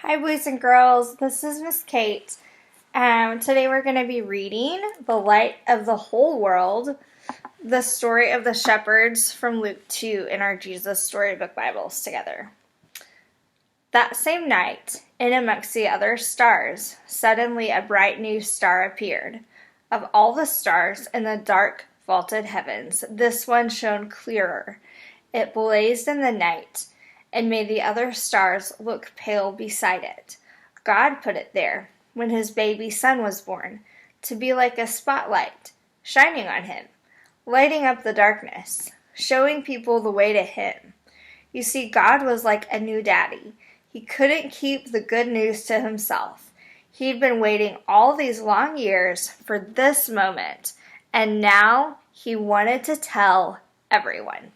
Hi, boys and girls. This is Miss Kate. Today we're going to be reading The Light of the Whole World, the story of the shepherds from Luke 2 in our Jesus Storybook Bibles together. That same night, in amongst the other stars, suddenly a bright new star appeared. Of all the stars in the dark vaulted heavens, this one shone clearer. It blazed in the night and made the other stars look pale beside it. God put it there, when his baby son was born, to be like a spotlight, shining on him, lighting up the darkness, showing people the way to him. You see, God was like a new daddy. He couldn't keep the good news to himself. He'd been waiting all these long years for this moment, and now he wanted to tell everyone.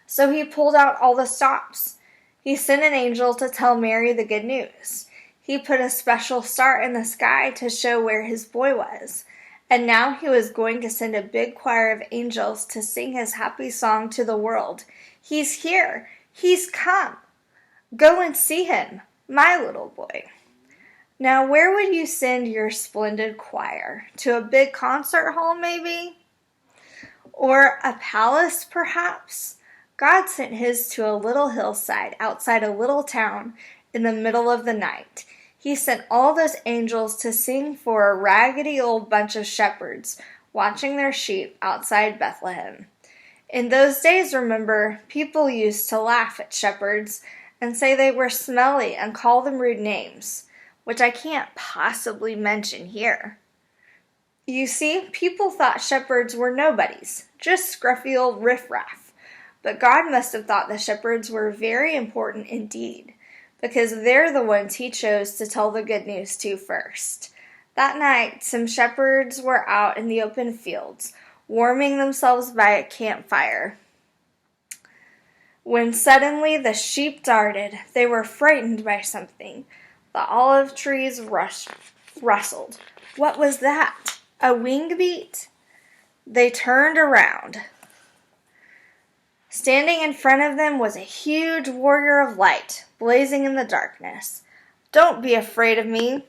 So he pulled out all the stops. He sent an angel to tell Mary the good news. He put a special star in the sky to show where his boy was. And now he was going to send a big choir of angels to sing his happy song to the world. He's here. He's come. Go and see him, my little boy. Now, where would you send your splendid choir? To a big concert hall, maybe? Or a palace, perhaps? God sent his to a little hillside outside a little town in the middle of the night. He sent all those angels to sing for a raggedy old bunch of shepherds watching their sheep outside Bethlehem. In those days, remember, people used to laugh at shepherds and say they were smelly and call them rude names, which I can't possibly mention here. You see, people thought shepherds were nobodies, just scruffy old riffraff. But God must have thought the shepherds were very important indeed, because they're the ones he chose to tell the good news to first. That night, some shepherds were out in the open fields, warming themselves by a campfire. When suddenly the sheep darted, they were frightened by something. The olive trees rustled. What was that? A wing beat? They turned around. Standing in front of them was a huge warrior of light, blazing in the darkness. "Don't be afraid of me,"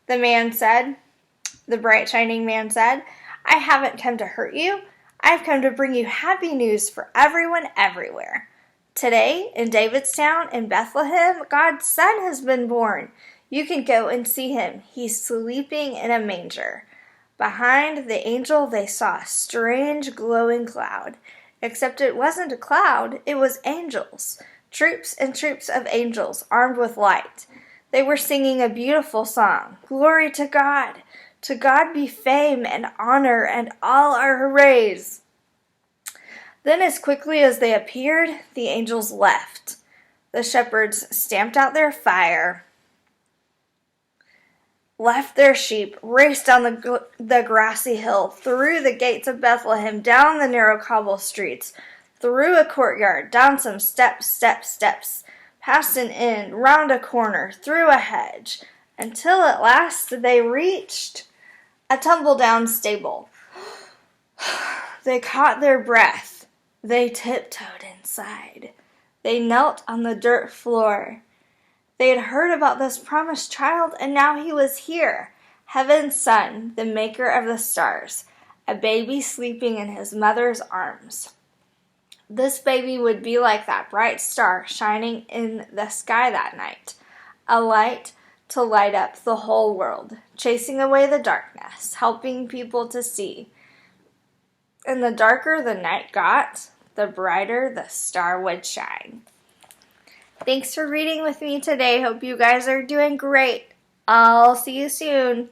the bright shining man said. "I haven't come to hurt you. I've come to bring you happy news for everyone everywhere. Today, in David's town, in Bethlehem, God's son has been born. You can go and see him. He's sleeping in a manger." Behind the angel, they saw a strange glowing cloud. Except it wasn't a cloud, it was angels. Troops and troops of angels, armed with light. They were singing a beautiful song. Glory to God! To God be fame and honor and all our hoorays! Then as quickly as they appeared, the angels left. The shepherds stamped out their fire, left their sheep, raced down the grassy hill, through the gates of Bethlehem, down the narrow cobble streets, through a courtyard, down some steps, past an inn, round a corner, through a hedge, until at last they reached a tumble-down stable. They caught their breath. They tiptoed inside. They knelt on the dirt floor. They had heard about this promised child, and now he was here, heaven's son, the maker of the stars, a baby sleeping in his mother's arms. This baby would be like that bright star shining in the sky that night, a light to light up the whole world, chasing away the darkness, helping people to see. And the darker the night got, the brighter the star would shine. Thanks for reading with me today. Hope you guys are doing great. I'll see you soon.